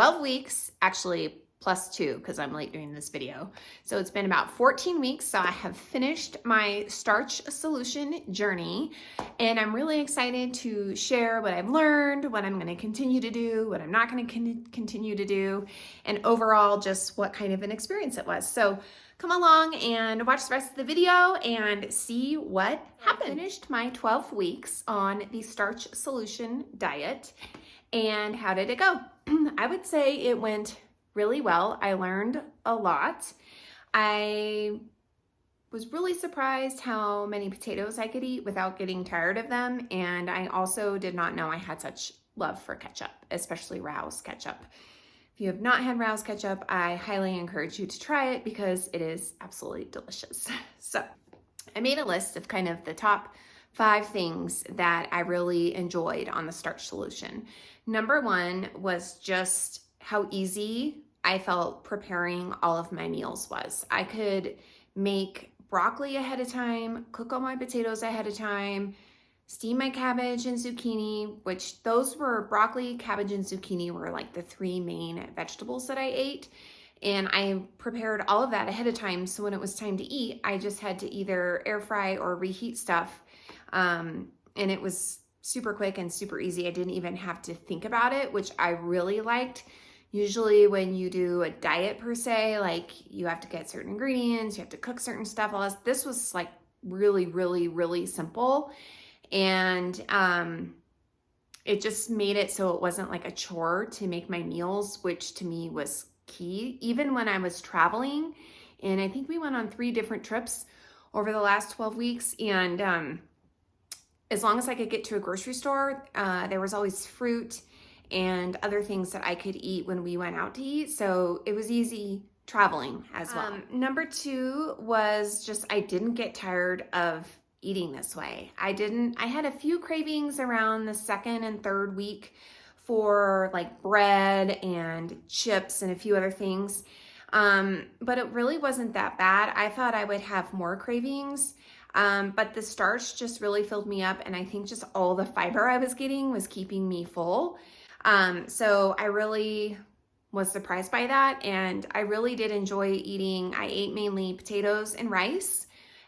12 weeks, actually plus 2 because I'm late doing this video. So it's been about 14 weeks. So I have finished my Starch Solution Journey, and I'm really excited to share what I've learned, what I'm going to continue to do, what I'm not going to continue to do, and overall just what kind of an experience it was. So come along and watch the rest of the video and see what happened. I finished my 12 weeks on the Starch Solution diet. And how did it go? I would say it went really well. I learned a lot. I was really surprised how many potatoes I could eat without getting tired of them. And I also did not know I had such love for ketchup, especially Rao's ketchup. If you have not had Rao's ketchup, I highly encourage you to try it because it is absolutely delicious. So I made a list of kind of the top 5 things that I really enjoyed on the Starch Solution. Number 1 was just how easy I felt preparing all of my meals was. I could make broccoli ahead of time, cook all my potatoes ahead of time, steam my cabbage and zucchini, which those were broccoli, cabbage, and zucchini were like the 3 main vegetables that I ate. And I prepared all of that ahead of time. So when it was time to eat, I just had to either air fry or reheat stuff. And it was super quick and super easy. I didn't even have to think about it, which I really liked. Usually when you do a diet per se, like you have to get certain ingredients, you have to cook certain stuff. All this was like really, really, really simple. And it just made it so it wasn't like a chore to make my meals, which to me was key. Even when I was traveling, and I think we went on 3 different trips over the last 12 weeks. And as long as I could get to a grocery store, there was always fruit and other things that I could eat when we went out to eat. So it was easy traveling as well. Number 2 was just, I didn't get tired of eating this way. I had a few cravings around the 2nd and 3rd week for like bread and chips and a few other things. But it really wasn't that bad. I thought I would have more cravings. But the starch just really filled me up. And I think just all the fiber I was getting was keeping me full. So I really was surprised by that. And I really did enjoy eating. I ate mainly potatoes and rice,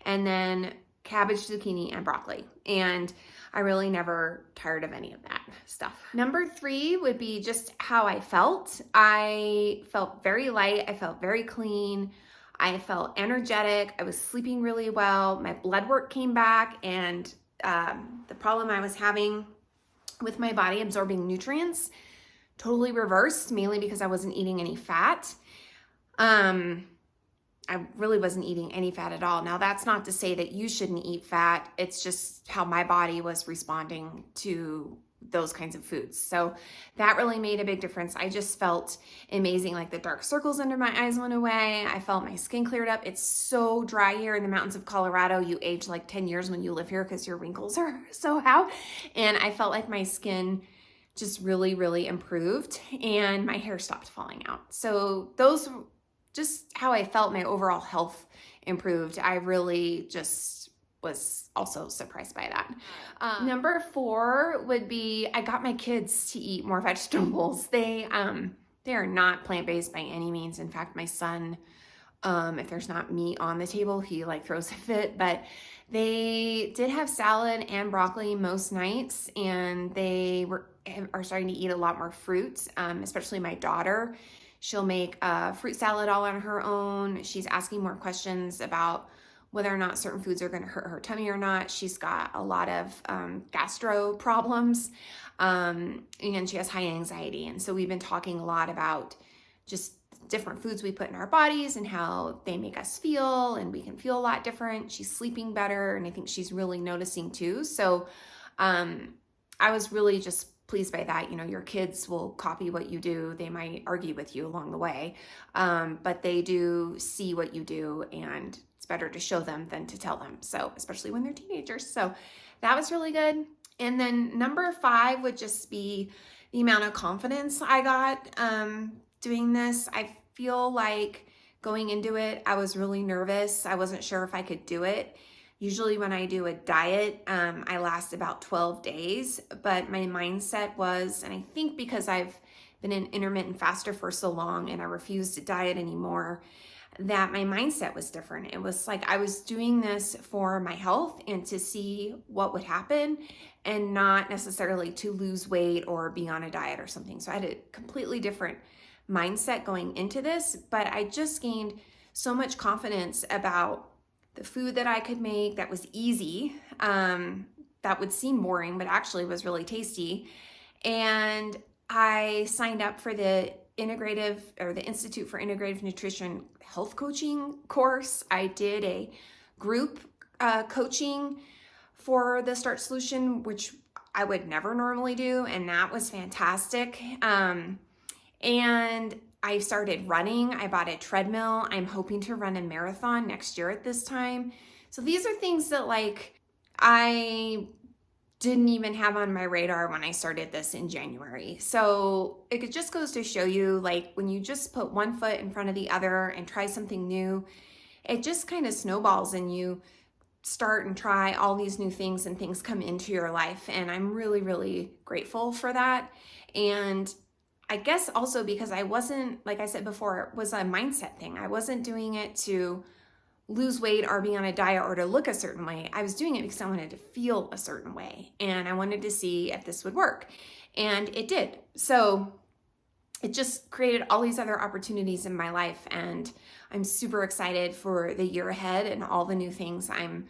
and then cabbage, zucchini, and broccoli. And I really never tired of any of that stuff. Number 3 would be just how I felt. I felt very light. I felt very clean. I felt energetic. I was sleeping really well. My blood work came back, and the problem I was having with my body absorbing nutrients totally reversed, mainly because I wasn't eating any fat. I really wasn't eating any fat at all. Now, that's not to say that you shouldn't eat fat. It's just how my body was responding to those kinds of foods. So that really made a big difference. I just felt amazing. Like the dark circles under my eyes went away. I felt my skin cleared up. It's so dry here in the mountains of Colorado. You age like 10 years when you live here because your wrinkles are so out. And I felt like my skin just really, really improved, and my hair stopped falling out. So those, just how I felt, my overall health improved. I really just was also surprised by that. Number 4 would be, I got my kids to eat more vegetables. They are not plant-based by any means. In fact, my son, if there's not meat on the table, he like throws a fit. But they did have salad and broccoli most nights, and they are starting to eat a lot more fruit, especially my daughter. She'll make a fruit salad all on her own. She's asking more questions about whether or not certain foods are going to hurt her tummy or not. She's got a lot of gastro problems, and she has high anxiety. And so we've been talking a lot about just different foods we put in our bodies and how they make us feel, and we can feel a lot different. She's sleeping better, and I think she's really noticing too. So I was really just pleased by that. You know, your kids will copy what you do. They might argue with you along the way, but they do see what you do, and it's better to show them than to tell them. So especially when they're teenagers. So that was really good. And then number 5 would just be the amount of confidence I got doing this. I feel like going into it, I was really nervous. I wasn't sure if I could do it. Usually when I do a diet, I last about 12 days, but my mindset was, and I think because I've been an intermittent faster for so long and I refused to diet anymore, that my mindset was different. It was like I was doing this for my health and to see what would happen, and not necessarily to lose weight or be on a diet or something. So I had a completely different mindset going into this, but I just gained so much confidence about the food that I could make that was easy, that would seem boring, but actually was really tasty. And I signed up for the Institute for Integrative Nutrition health coaching course. I did a group coaching for the Starch Solution, which I would never normally do, and that was fantastic. And I started running. I bought a treadmill. I'm hoping to run a marathon next year at this time. So these are things that like I didn't even have on my radar when I started this in January. So it just goes to show you, like, when you just put one foot in front of the other and try something new, it just kind of snowballs and you start and try all these new things and things come into your life. And I'm really, really grateful for that. And I guess also because I wasn't, like I said before, it was a mindset thing. I wasn't doing it to lose weight or be on a diet or to look a certain way. I was doing it because I wanted to feel a certain way and I wanted to see if this would work. And it did. So it just created all these other opportunities in my life, and I'm super excited for the year ahead and all the new things I'm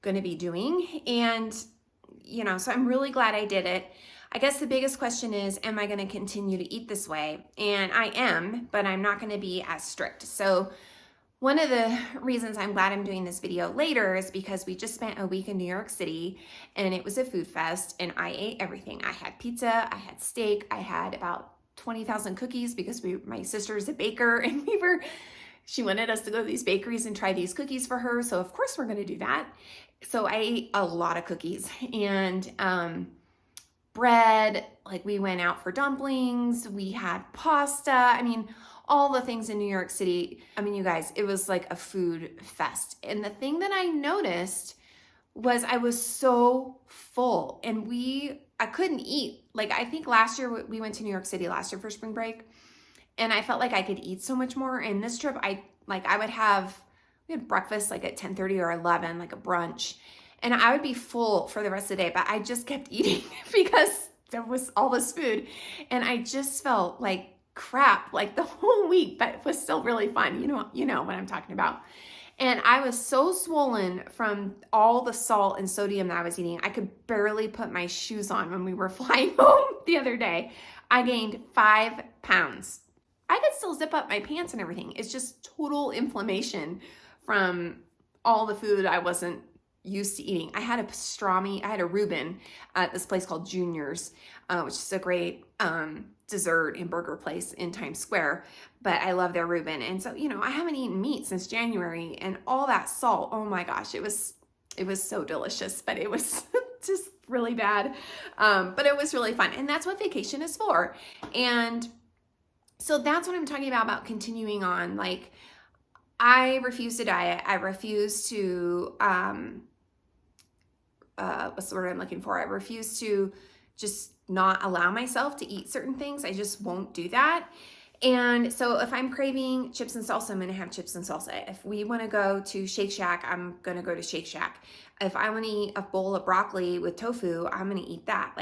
going to be doing. And, so I'm really glad I did it. I guess the biggest question is, am I going to continue to eat this way? And I am, but I'm not going to be as strict. So one of the reasons I'm glad I'm doing this video later is because we just spent a week in New York City and it was a food fest and I ate everything. I had pizza, I had steak, I had about 20,000 cookies because my sister is a baker and she wanted us to go to these bakeries and try these cookies for her. So of course we're going to do that. So I ate a lot of cookies and bread. Like, we went out for dumplings, we had pasta. I mean, all the things in New York City. I mean, you guys, it was like a food fest. And the thing that I noticed was I was so full and I couldn't eat. Like, I think last year we went to New York City last year for spring break and I felt like I could eat so much more. And this trip, we had breakfast like at 10:30 or 11, like a brunch. And I would be full for the rest of the day, but I just kept eating because there was all this food. And I just felt like crap like the whole week, but it was still really fun. You know what I'm talking about. And I was so swollen from all the salt and sodium that I was eating. I could barely put my shoes on when we were flying home the other day. I gained 5 pounds. I could still zip up my pants and everything. It's just total inflammation from all the food I wasn't used to eating. I had a pastrami, I had a Reuben at this place called Junior's, which is a great dessert and burger place in Times Square, but I love their Reuben. And so, I haven't eaten meat since January, and all that salt, oh my gosh, it was so delicious, but it was just really bad. But it was really fun. And that's what vacation is for. And so that's what I'm talking about continuing on. Like, I refuse to diet. I refuse to, what's the word I'm looking for? I refuse to just not allow myself to eat certain things. I just won't do that. And so if I'm craving chips and salsa, I'm going to have chips and salsa. If we want to go to Shake Shack, I'm going to go to Shake Shack. If I want to eat a bowl of broccoli with tofu, I'm going to eat that.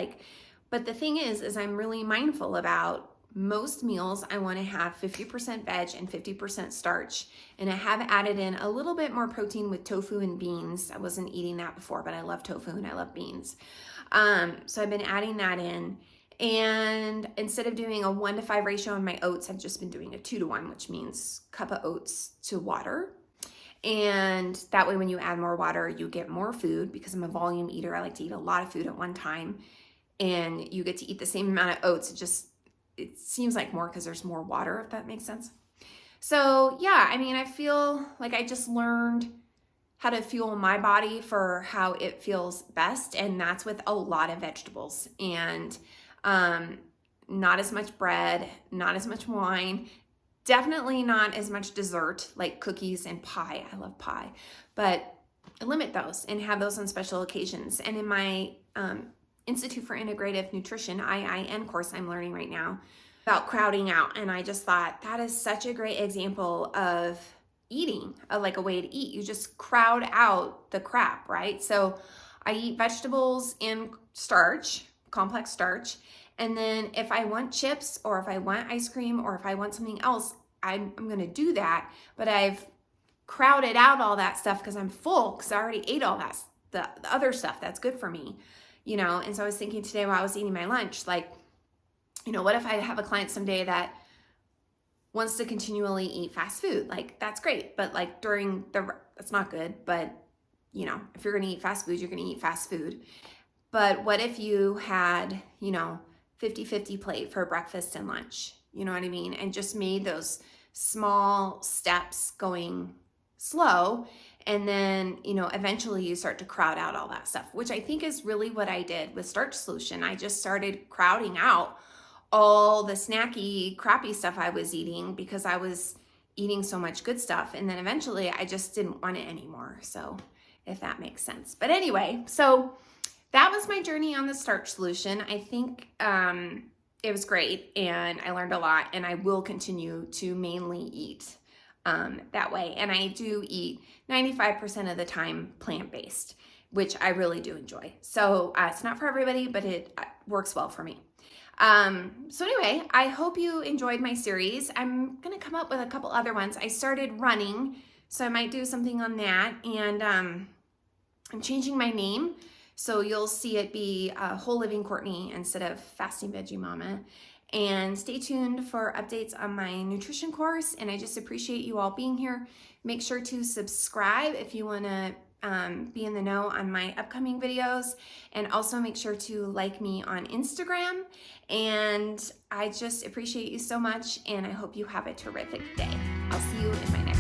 But the thing is I'm really mindful about most meals. I want to have 50% veg and 50% starch. And I have added in a little bit more protein with tofu and beans. I wasn't eating that before, but I love tofu and I love beans. So I've been adding that in. And instead of doing a 1-to-5 ratio on my oats, I've just been doing a 2-to-1, which means cup of oats to water. And that way, when you add more water, you get more food. Because I'm a volume eater, I like to eat a lot of food at one time. And you get to eat the same amount of oats. It seems like more because there's more water, if that makes sense. So yeah, I feel like I just learned how to fuel my body for how it feels best. And that's with a lot of vegetables and not as much bread, not as much wine, definitely not as much dessert like cookies and pie. I love pie, but I limit those and have those on special occasions. And in my Institute for Integrative Nutrition, IIN course I'm learning right now, about crowding out. And I just thought that is such a great example of eating, like a way to eat. You just crowd out the crap, right? So I eat vegetables and starch, complex starch. And then if I want chips or if I want ice cream or if I want something else, I'm going to do that. But I've crowded out all that stuff because I'm full, because I already ate all that, the other stuff that's good for me, you know? And so I was thinking today while I was eating my lunch, like, you know, what if I have a client someday that wants to continually eat fast food? Like, that's great. But like that's not good. But you know, if you're going to eat fast food, you're going to eat fast food. But what if you had, you know, 50-50 plate for breakfast and lunch? You know what I mean? And just made those small steps going slow. And then, you know, eventually you start to crowd out all that stuff, which I think is really what I did with Starch Solution. I just started crowding out all the snacky, crappy stuff I was eating because I was eating so much good stuff. And then eventually I just didn't want it anymore. So if that makes sense. But anyway, so that was my journey on the Starch Solution. I think it was great and I learned a lot, and I will continue to mainly eat that way. And I do eat 95% of the time plant-based, which I really do enjoy. So it's not for everybody, but it works well for me. So anyway, I hope you enjoyed my series. I'm going to come up with a couple other ones. I started running, so I might do something on that. And I'm changing my name, so you'll see it be Whole Living Courtney instead of Fasting Veggie Mama. And stay tuned for updates on my nutrition course. And I just appreciate you all being here. Make sure to subscribe if you want to be in the know on my upcoming videos, and also make sure to like me on Instagram. And I just appreciate you so much, and I hope you have a terrific day. I'll see you in my next